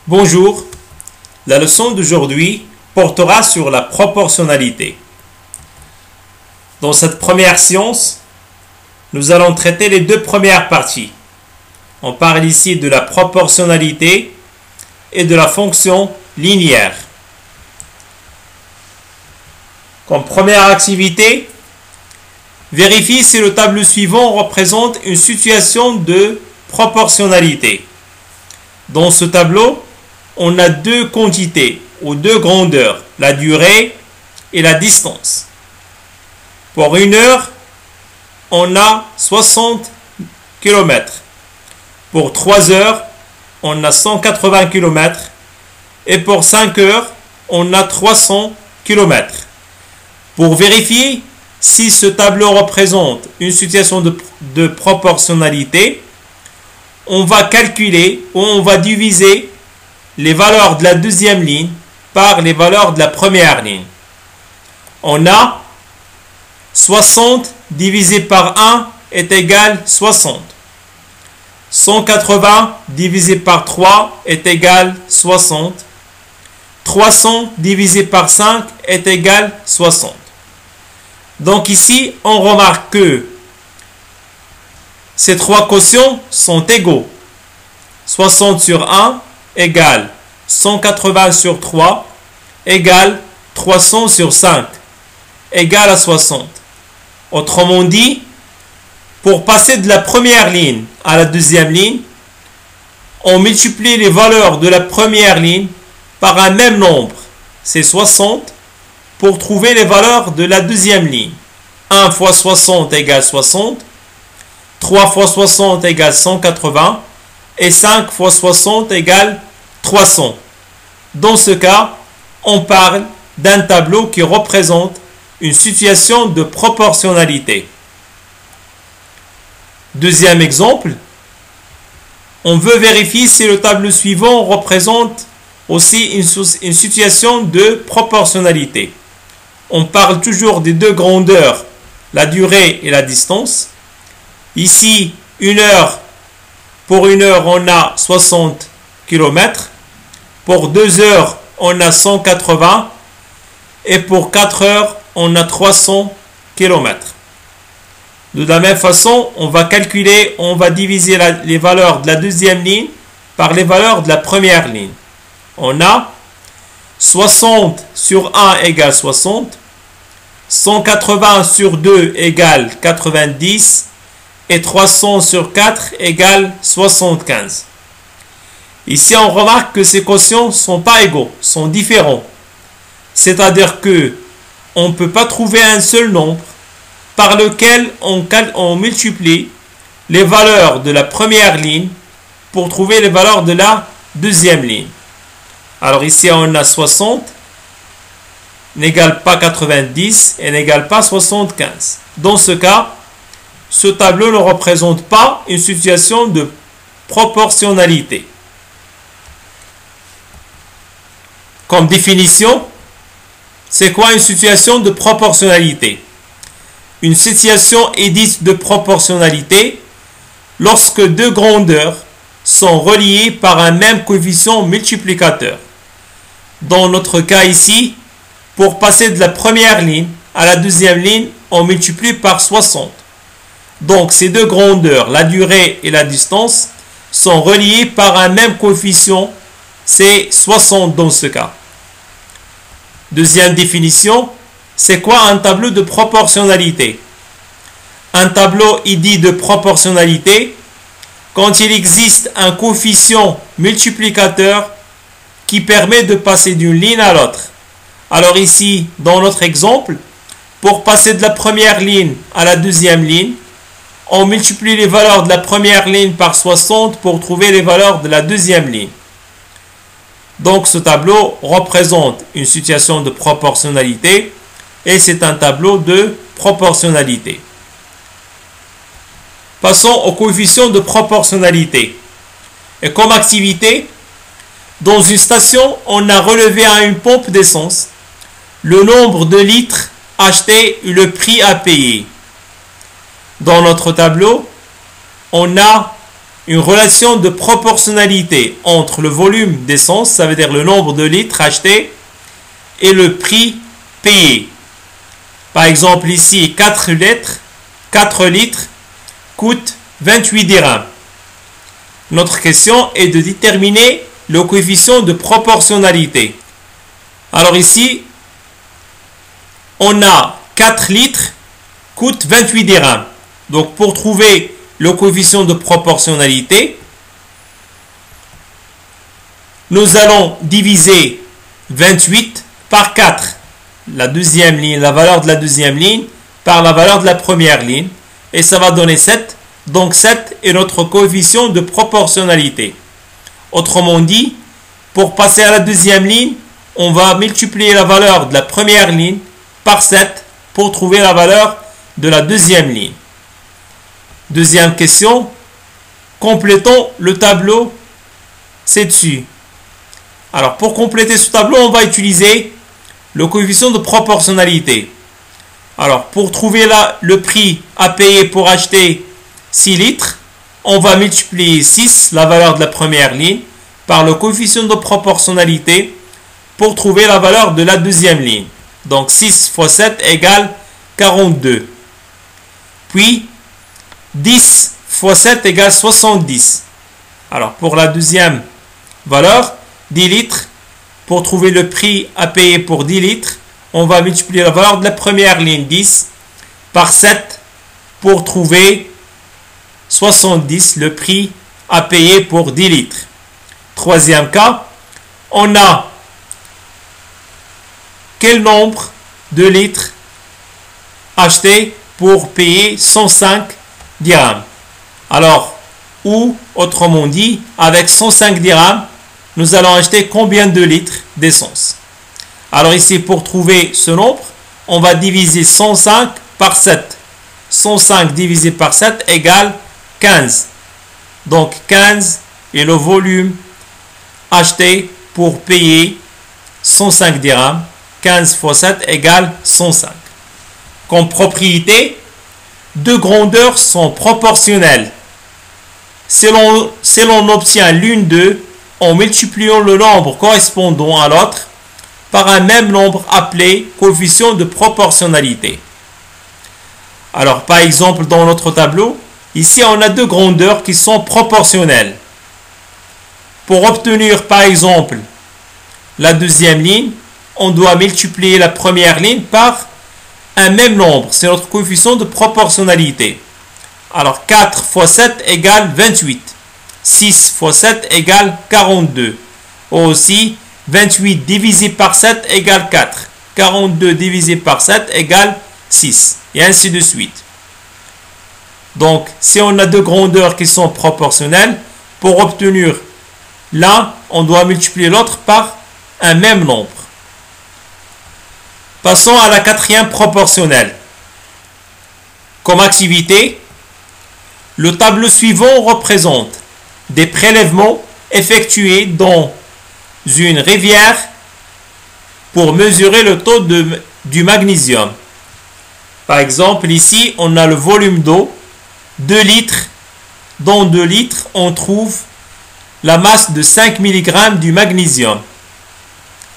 Bonjour, la leçon d'aujourd'hui portera sur la proportionnalité. Dans cette première science, nous allons traiter les deux premières parties. On parle ici de la proportionnalité et de la fonction linéaire. Comme première activité, vérifie si le tableau suivant représente une situation de proportionnalité. Dans ce tableau, on a deux quantités ou deux grandeurs, la durée et la distance. Pour une heure, on a 60 km. Pour 3 heures, on a 180 km. Et pour 5 heures, on a 300 km. Pour vérifier si ce tableau représente une situation de proportionnalité, on va calculer ou on va diviser les valeurs de la deuxième ligne par les valeurs de la première ligne. On a 60 divisé par 1 est égal 60. 180 divisé par 3 est égal 60. 300 divisé par 5 est égal 60. Donc ici, on remarque que ces trois quotients sont égaux. 60 sur 1 égale 180 sur 3 égale 300 sur 5 égale à 60. Autrement dit, pour passer de la première ligne à la deuxième ligne, on multiplie les valeurs de la première ligne par un même nombre, c'est 60, pour trouver les valeurs de la deuxième ligne. 1 fois 60 égale 60, 3 fois 60 égale 180, et 5 fois 60 égale 300. Dans ce cas, on parle d'un tableau qui représente une situation de proportionnalité. Deuxième exemple, on veut vérifier si le tableau suivant représente aussi une situation de proportionnalité. On parle toujours des deux grandeurs, la durée et la distance. Ici, pour une heure, on a 60 km. Pour 2 heures, on a 180. Et pour 4 heures, on a 300 km. De la même façon, on va calculer, on va diviser les valeurs de la deuxième ligne par les valeurs de la première ligne. On a 60 sur 1 égale 60. 180 sur 2 égale 90. Et 300 sur 4 égale 75. Ici, on remarque que ces quotients ne sont pas égaux, sont différents. C'est-à-dire que on ne peut pas trouver un seul nombre par lequel on multiplie les valeurs de la première ligne pour trouver les valeurs de la deuxième ligne. Alors ici, on a 60 n'égale pas 90 et n'égale pas 75. Dans ce cas, ce tableau ne représente pas une situation de proportionnalité. Comme définition, c'est quoi une situation de proportionnalité? Une situation est dite de proportionnalité lorsque deux grandeurs sont reliées par un même coefficient multiplicateur. Dans notre cas ici, pour passer de la première ligne à la deuxième ligne, on multiplie par 60. Donc ces deux grandeurs, la durée et la distance, sont reliées par un même coefficient, c'est 60 dans ce cas. Deuxième définition, c'est quoi un tableau de proportionnalité? Un tableau est dit de proportionnalité quand il existe un coefficient multiplicateur qui permet de passer d'une ligne à l'autre. Alors ici, dans notre exemple, pour passer de la première ligne à la deuxième ligne, on multiplie les valeurs de la première ligne par 60 pour trouver les valeurs de la deuxième ligne. Donc ce tableau représente une situation de proportionnalité et c'est un tableau de proportionnalité. Passons au coefficient de proportionnalité. Et comme activité, dans une station, on a relevé à une pompe d'essence le nombre de litres achetés et le prix à payer. Dans notre tableau, on a une relation de proportionnalité entre le volume d'essence, ça veut dire le nombre de litres achetés, et le prix payé. Par exemple, ici, 4 litres coûtent 28 dirhams. Notre question est de déterminer le coefficient de proportionnalité. Alors ici, on a 4 litres coûtent 28 dirhams. Donc pour trouver le coefficient de proportionnalité, nous allons diviser 28 par 4. La deuxième ligne, la valeur de la deuxième ligne par la valeur de la première ligne. Et ça va donner 7. Donc 7 est notre coefficient de proportionnalité. Autrement dit, pour passer à la deuxième ligne, on va multiplier la valeur de la première ligne par 7 pour trouver la valeur de la deuxième ligne. Deuxième question, complétons le tableau ci-dessus. Alors pour compléter ce tableau, on va utiliser le coefficient de proportionnalité. Alors pour trouver le prix à payer pour acheter 6 litres, on va multiplier 6, la valeur de la première ligne, par le coefficient de proportionnalité pour trouver la valeur de la deuxième ligne. Donc 6 fois 7 égale 42. Puis 10 fois 7 égale 70. Alors pour la deuxième valeur, 10 litres, pour trouver le prix à payer pour 10 litres, on va multiplier la valeur de la première ligne 10 par 7 pour trouver 70, le prix à payer pour 10 litres. Troisième cas, on a quel nombre de litres achetés pour payer 105 dirhams. Alors, ou autrement dit, avec 105 dirhams, nous allons acheter combien de litres d'essence? Alors ici, pour trouver ce nombre, on va diviser 105 par 7. 105 divisé par 7 égale 15. Donc 15 est le volume acheté pour payer 105 dirhams. 15 fois 7 égale 105. Comme propriété, deux grandeurs sont proportionnelles. Si l'on obtient l'une d'eux en multipliant le nombre correspondant à l'autre par un même nombre appelé coefficient de proportionnalité. Alors par exemple dans notre tableau, ici on a deux grandeurs qui sont proportionnelles. Pour obtenir par exemple la deuxième ligne, on doit multiplier la première ligne par un même nombre. C'est notre coefficient de proportionnalité. Alors 4 fois 7 égale 28. 6 fois 7 égale 42. Aussi 28 divisé par 7 égale 4. 42 divisé par 7 égale 6. Et ainsi de suite. Donc si on a deux grandeurs qui sont proportionnelles, pour obtenir l'un, on doit multiplier l'autre par un même nombre. Passons à la quatrième proportionnelle. Comme activité, le tableau suivant représente des prélèvements effectués dans une rivière pour mesurer le taux du magnésium. Par exemple, ici, on a le volume d'eau, 2 litres. Dans 2 litres, on trouve la masse de 5 mg du magnésium.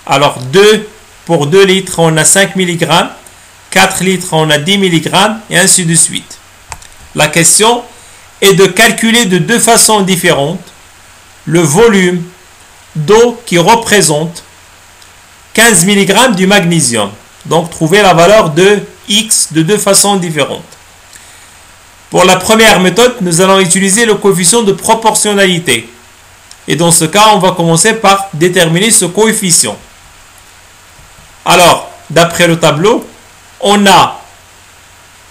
Alors, pour 2 litres, on a 5 mg. 4 litres, on a 10 mg. Et ainsi de suite. La question est de calculer de deux façons différentes le volume d'eau qui représente 15 mg du magnésium. Donc, trouver la valeur de X de deux façons différentes. Pour la première méthode, nous allons utiliser le coefficient de proportionnalité. Et dans ce cas, on va commencer par déterminer ce coefficient. Alors, d'après le tableau, on a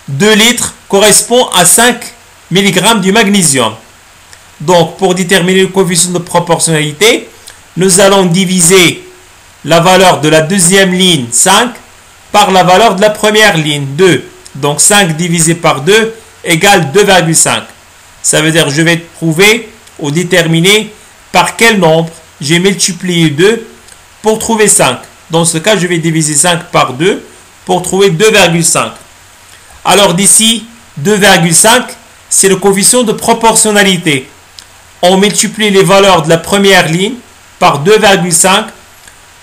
2 litres correspond à 5 mg du magnésium. Donc, pour déterminer le coefficient de proportionnalité, nous allons diviser la valeur de la deuxième ligne 5 par la valeur de la première ligne 2. Donc, 5 divisé par 2 égale 2,5. Ça veut dire que je vais trouver ou déterminer par quel nombre j'ai multiplié 2 pour trouver 5. Dans ce cas, je vais diviser 5 par 2 pour trouver 2,5. Alors d'ici, 2,5, c'est le coefficient de proportionnalité. on multiplie les valeurs de la première ligne par 2,5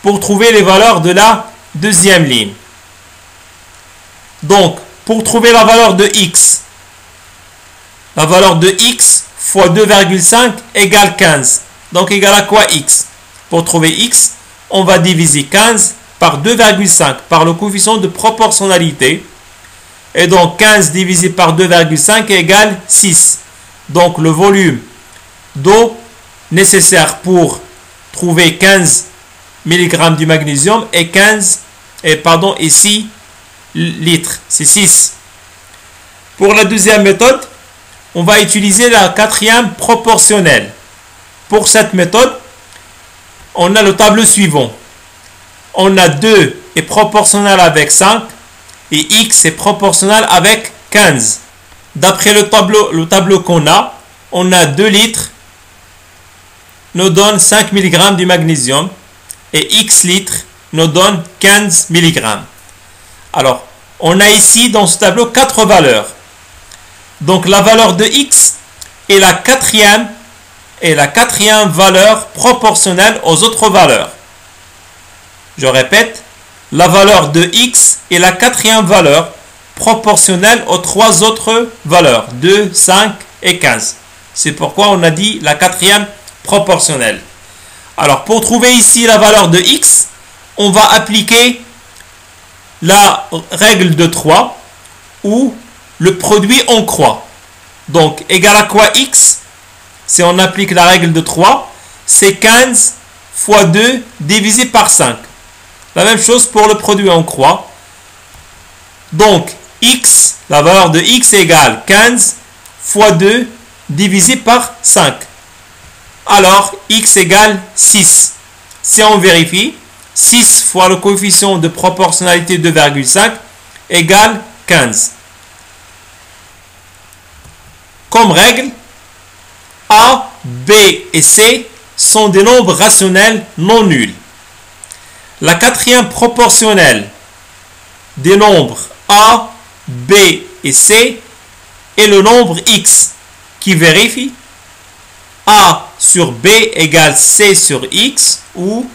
pour trouver les valeurs de la deuxième ligne. Donc, pour trouver la valeur de x fois 2,5 égale 15. Donc, égale à quoi x? Pour trouver x, on va diviser 15 par 2,5 par le coefficient de proportionnalité. Et donc, 15 divisé par 2,5 égale 6. Donc, le volume d'eau nécessaire pour trouver 15 mg du magnésium est 6 litres. C'est 6. Pour la deuxième méthode, on va utiliser la quatrième proportionnelle. Pour cette méthode, on a le tableau suivant. On a 2 est proportionnel avec 5 et x est proportionnel avec 15. D'après le tableau qu'on a, on a 2 litres nous donne 5 mg du magnésium et x litres nous donne 15 mg. Alors, on a ici dans ce tableau 4 valeurs. Donc la valeur de x est la quatrième valeur proportionnelle aux autres valeurs. Je répète, la valeur de x est la quatrième valeur proportionnelle aux 3 autres valeurs, 2, 5 et 15. C'est pourquoi on a dit la quatrième proportionnelle. Alors, pour trouver ici la valeur de x, on va appliquer la règle de 3 ou le produit en croix. Donc, égal à quoi x? Si on applique la règle de 3, c'est 15 fois 2 divisé par 5. La même chose pour le produit en croix. Donc, x, la valeur de x égale 15 fois 2 divisé par 5. Alors, x égale 6. Si on vérifie, 6 fois le coefficient de proportionnalité 2,5 égale 15. Comme règle, A, B et C sont des nombres rationnels non nuls. La quatrième proportionnelle des nombres A, B et C est le nombre x qui vérifie A sur B égale C sur x ou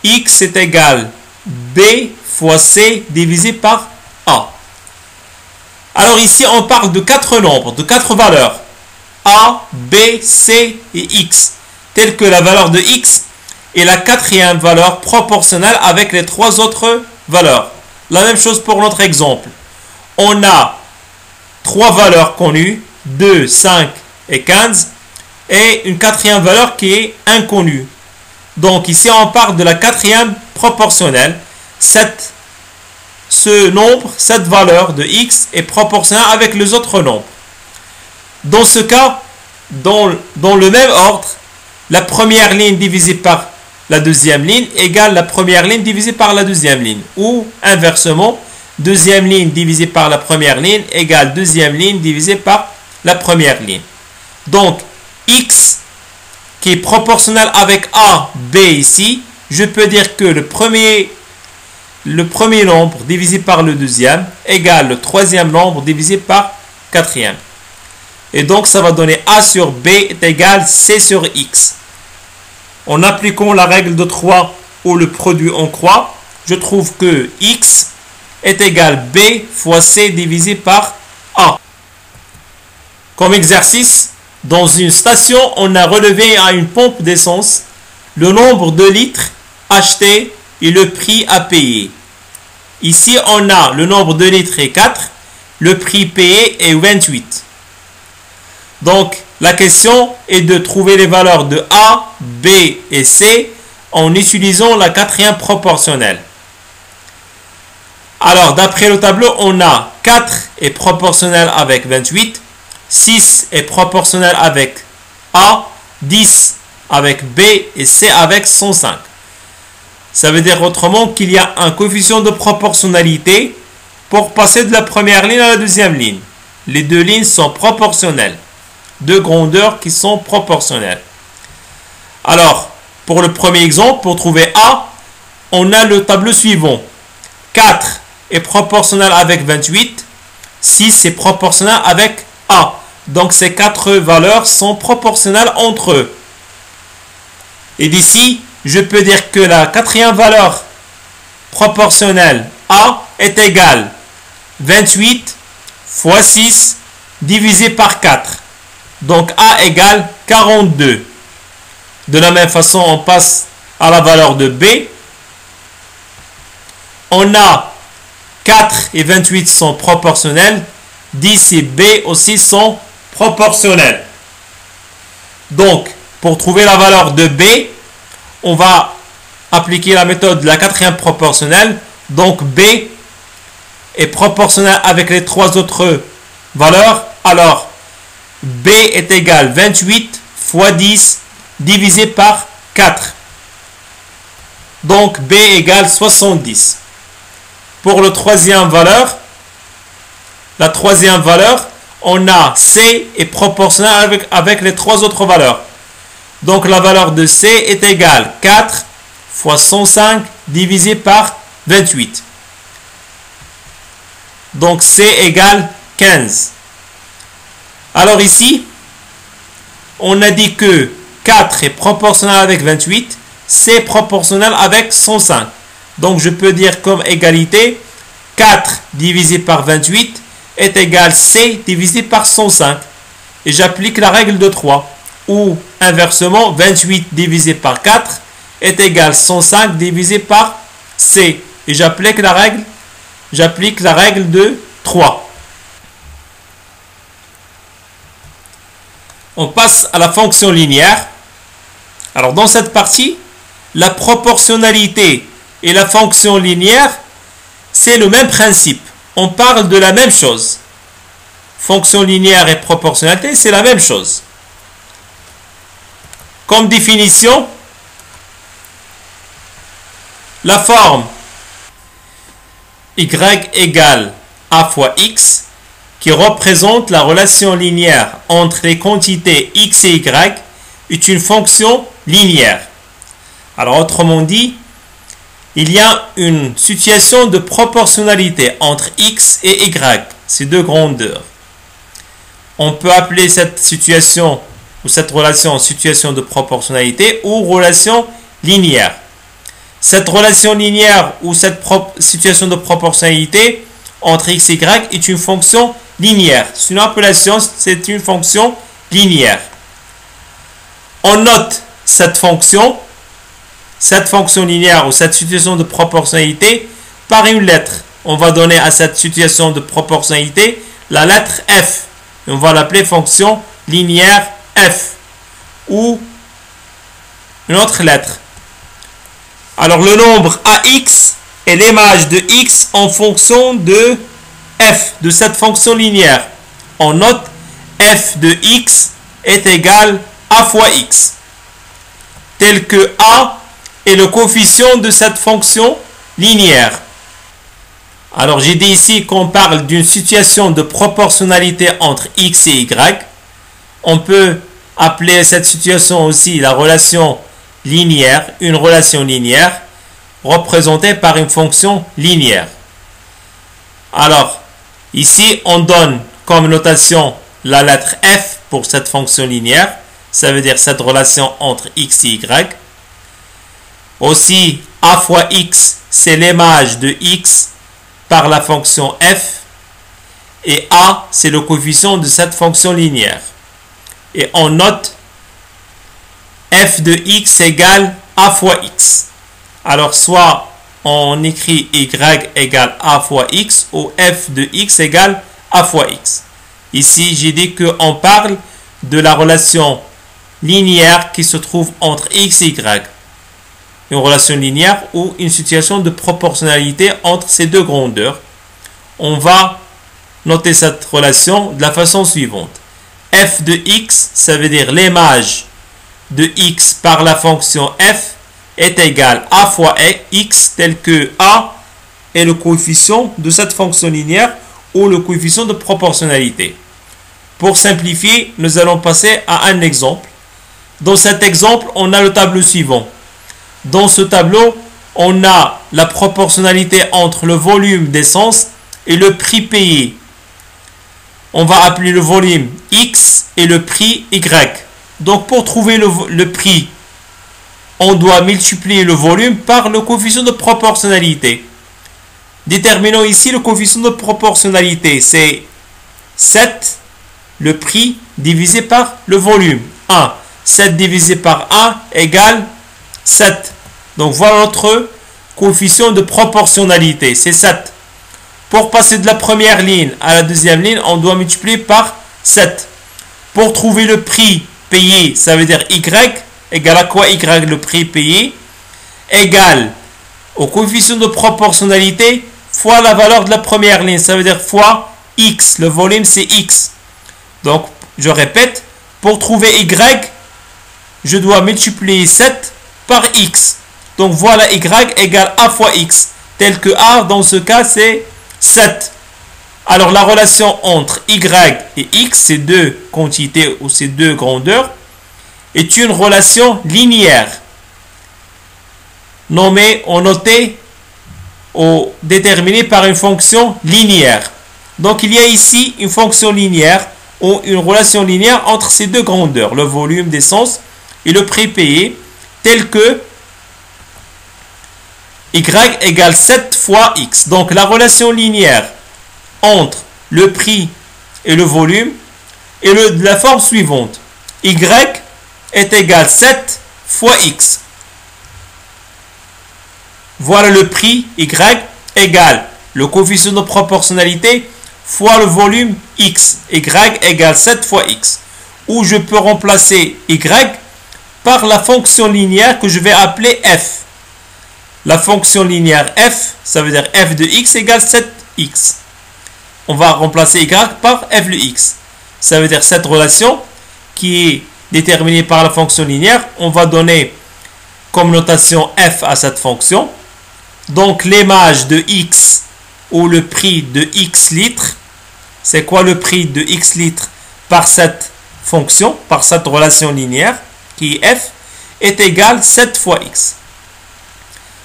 x est égal B fois C divisé par A. Alors ici on parle de 4 nombres, de 4 valeurs A, B, C et x, telles que la valeur de x est la quatrième valeur proportionnelle avec les 3 autres valeurs. La même chose pour notre exemple. On a 3 valeurs connues, 2, 5 et 15, et une quatrième valeur qui est inconnue. Donc ici on parle de la quatrième proportionnelle. Cette valeur de x est proportionnelle avec les autres nombres. Dans ce cas, dans le même ordre, la première ligne divisée par la deuxième ligne égale la première ligne divisée par la deuxième ligne. Ou inversement, deuxième ligne divisée par la première ligne égale deuxième ligne divisée par la première ligne. Donc, x qui est proportionnel avec A, B ici, je peux dire que le premier nombre divisé par le deuxième égale le troisième nombre divisé par quatrième. Et donc, ça va donner A sur B est égal C sur x. En appliquant la règle de 3 ou le produit en croix, je trouve que x est égal B fois C divisé par A. Comme exercice, dans une station, on a relevé à une pompe d'essence le nombre de litres achetés et le prix à payer. Ici, on a le nombre de litres est 4, le prix payé est 28. Donc, la question est de trouver les valeurs de A, B et C en utilisant la quatrième proportionnelle. Alors, d'après le tableau, on a 4 est proportionnel avec 28, 6 est proportionnel avec A, 10 avec B et C avec 105. Ça veut dire autrement qu'il y a un coefficient de proportionnalité pour passer de la première ligne à la deuxième ligne. Les deux lignes sont proportionnelles. Deux grandeurs qui sont proportionnelles. Alors, pour le premier exemple, pour trouver A, on a le tableau suivant. 4 est proportionnel avec 28, 6 est proportionnel avec A. Donc ces quatre valeurs sont proportionnelles entre eux. Et d'ici, je peux dire que la quatrième valeur proportionnelle A est égale 28 fois 6 divisé par 4. Donc A égale 42. De la même façon, on passe à la valeur de B. On a 4 et 28 sont proportionnels. 10 et B aussi sont proportionnels. Donc, pour trouver la valeur de B, on va appliquer la méthode de la quatrième proportionnelle. Donc, B est proportionnel avec les trois autres valeurs. Alors, B est égal 28 fois 10 divisé par 4. Donc, B égale 70. Pour la troisième valeur, on a C est proportionnel avec les trois autres valeurs. Donc, la valeur de C est égale 4 fois 105 divisé par 28. Donc, C égale 15. Alors ici, on a dit que 4 est proportionnel avec 28, C est proportionnel avec 105. Donc, je peux dire comme égalité, 4 divisé par 28 est égal C divisé par 105. Et j'applique la règle de 3. Ou inversement, 28 divisé par 4 est égal 105 divisé par C. Et j'applique la règle de 3. On passe à la fonction linéaire. Alors dans cette partie, la proportionnalité et la fonction linéaire, c'est le même principe. On parle de la même chose. Fonction linéaire et proportionnalité, c'est la même chose. Comme définition, la forme y égale a fois x, qui représente la relation linéaire entre les quantités x et y, est une fonction linéaire. Alors autrement dit, il y a une situation de proportionnalité entre x et y, ces deux grandeurs. On peut appeler cette situation ou cette relation situation de proportionnalité ou relation linéaire. Cette relation linéaire ou cette situation de proportionnalité entre x et y est une fonction linéaire. C'est une appellation, c'est une fonction linéaire. On note cette fonction linéaire ou cette situation de proportionnalité par une lettre. On va donner à cette situation de proportionnalité la lettre f. Et on va l'appeler fonction linéaire f ou une autre lettre. Alors le nombre ax est l'image de x en fonction de f, de cette fonction linéaire. On note f de x est égal a fois x, tel que a est le coefficient de cette fonction linéaire. Alors j'ai dit ici qu'on parle d'une situation de proportionnalité entre x et y. On peut appeler cette situation aussi la relation linéaire, une relation linéaire représentée par une fonction linéaire. Alors ici on donne comme notation la lettre f pour cette fonction linéaire. Ça veut dire cette relation entre x et y. Aussi, a fois x, c'est l'image de x par la fonction f. Et a, c'est le coefficient de cette fonction linéaire. Et on note f de x égale a fois x. Alors, soit on écrit y égale a fois x ou f de x égale a fois x. Ici, j'ai dit qu'on parle de la relation linéaire qui se trouve entre x et y. Une relation linéaire ou une situation de proportionnalité entre ces deux grandeurs. On va noter cette relation de la façon suivante. F de x, ça veut dire l'image de x par la fonction f est égal à fois x, tel que a est le coefficient de cette fonction linéaire ou le coefficient de proportionnalité. Pour simplifier, nous allons passer à un exemple. Dans cet exemple, on a le tableau suivant. Dans ce tableau, on a la proportionnalité entre le volume d'essence et le prix payé. on va appeler le volume X et le prix Y. Donc pour trouver le prix, on doit multiplier le volume par le coefficient de proportionnalité. Déterminons ici le coefficient de proportionnalité. C'est 7, le prix divisé par le volume. 1. 7 divisé par 1 égale 7. Donc voilà notre coefficient de proportionnalité. C'est 7. Pour passer de la première ligne à la deuxième ligne, on doit multiplier par 7. Pour trouver le prix payé, ça veut dire Y, égale à quoi Y, le prix payé, égale au coefficient de proportionnalité fois la valeur de la première ligne, ça veut dire fois X, le volume c'est X. Donc, je répète, pour trouver Y, je dois multiplier 7 par X. Donc, voilà Y égale A fois X, tel que A, dans ce cas, c'est 7. Alors, la relation entre Y et X, ces deux quantités ou ces deux grandeurs, est une relation linéaire, nommée ou notée ou déterminée par une fonction linéaire. Donc, il y a ici une fonction linéaire ou une relation linéaire entre ces deux grandeurs, le volume d'essence et le prix payé, tel que Y égale 7 fois X. Donc, la relation linéaire entre le prix et le volume est de la forme suivante. Y est égal 7 fois X. Voilà le prix Y égale le coefficient de proportionnalité fois le volume X. Y égale 7 fois X. Ou je peux remplacer Y par la fonction linéaire que je vais appeler F. La fonction linéaire F, ça veut dire F de X égale 7X. On va remplacer Y par F de X. Ça veut dire cette relation qui est déterminée par la fonction linéaire. On va donner comme notation F à cette fonction. Donc l'image de X ou le prix de X litres, c'est quoi le prix de X litres par cette fonction, par cette relation linéaire qui est F, est égal 7 fois X.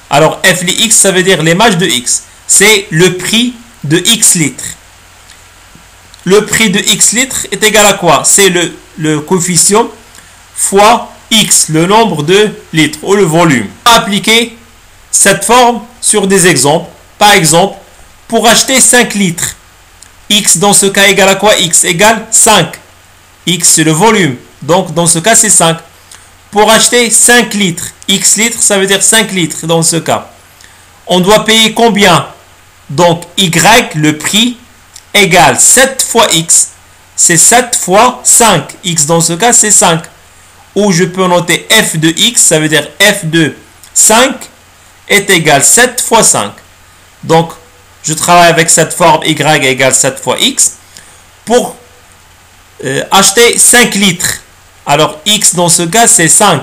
Alors F de X, ça veut dire l'image de X. C'est le prix de X litres. Le prix de X litres est égal à quoi? C'est le coefficient fois X, le nombre de litres ou le volume. On va appliquer cette forme sur des exemples. Par exemple, pour acheter 5 litres, X dans ce cas égale à quoi? X égale 5. X c'est le volume. Donc dans ce cas c'est 5. Pour acheter 5 litres, X litres ça veut dire 5 litres dans ce cas. On doit payer combien? Donc Y, le prix, égale 7 fois X. C'est 7 fois 5. X dans ce cas c'est 5. Ou je peux noter F de X, ça veut dire F de 5 est égal 7 fois 5. Donc, je travaille avec cette forme Y égale 7 fois X pour acheter 5 litres. Alors, X dans ce cas, c'est 5.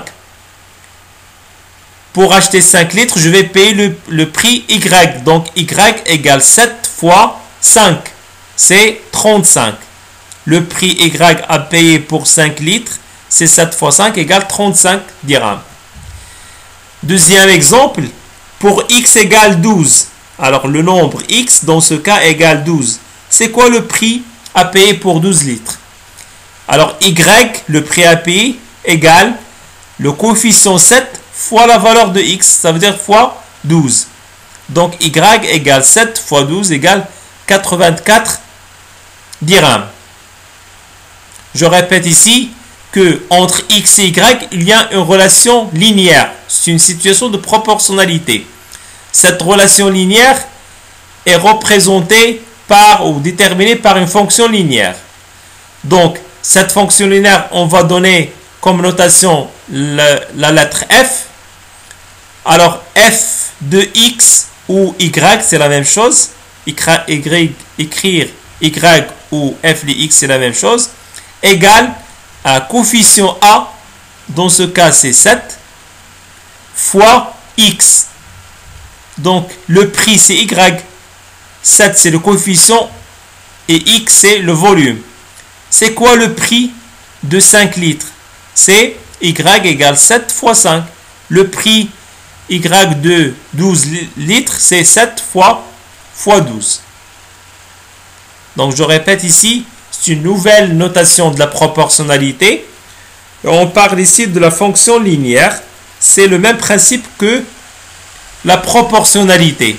Pour acheter 5 litres, je vais payer le prix Y. Donc, Y égale 7 fois 5. C'est 35. Le prix Y à payer pour 5 litres, c'est 7 fois 5 égale 35 dirhams. Deuxième exemple, pour X égale 12. Alors, le nombre X, dans ce cas, égale 12. C'est quoi le prix à payer pour 12 litres? Alors, Y, le prix à payer, égale le coefficient 7 fois la valeur de X. Ça veut dire fois 12. Donc, Y égale 7 fois 12 égale 84 dirhams. Je répète ici que entre X et Y, il y a une relation linéaire. C'est une situation de proportionnalité. Cette relation linéaire est représentée par ou déterminée par une fonction linéaire. Donc, cette fonction linéaire, on va donner comme notation la lettre F. Alors, F de X ou Y, c'est la même chose. Écrire Y ou F de X, c'est la même chose. Égale à coefficient A, dans ce cas, c'est 7, fois X. Donc, le prix, c'est Y. 7, c'est le coefficient. Et X, c'est le volume. C'est quoi le prix de 5 litres? C'est Y égale 7 fois 5. Le prix Y de 12 litres, c'est 7 fois 12. Donc, je répète ici, C'est une nouvelle notation de la proportionnalité. Et on parle ici de la fonction linéaire. C'est le même principe que la proportionnalité.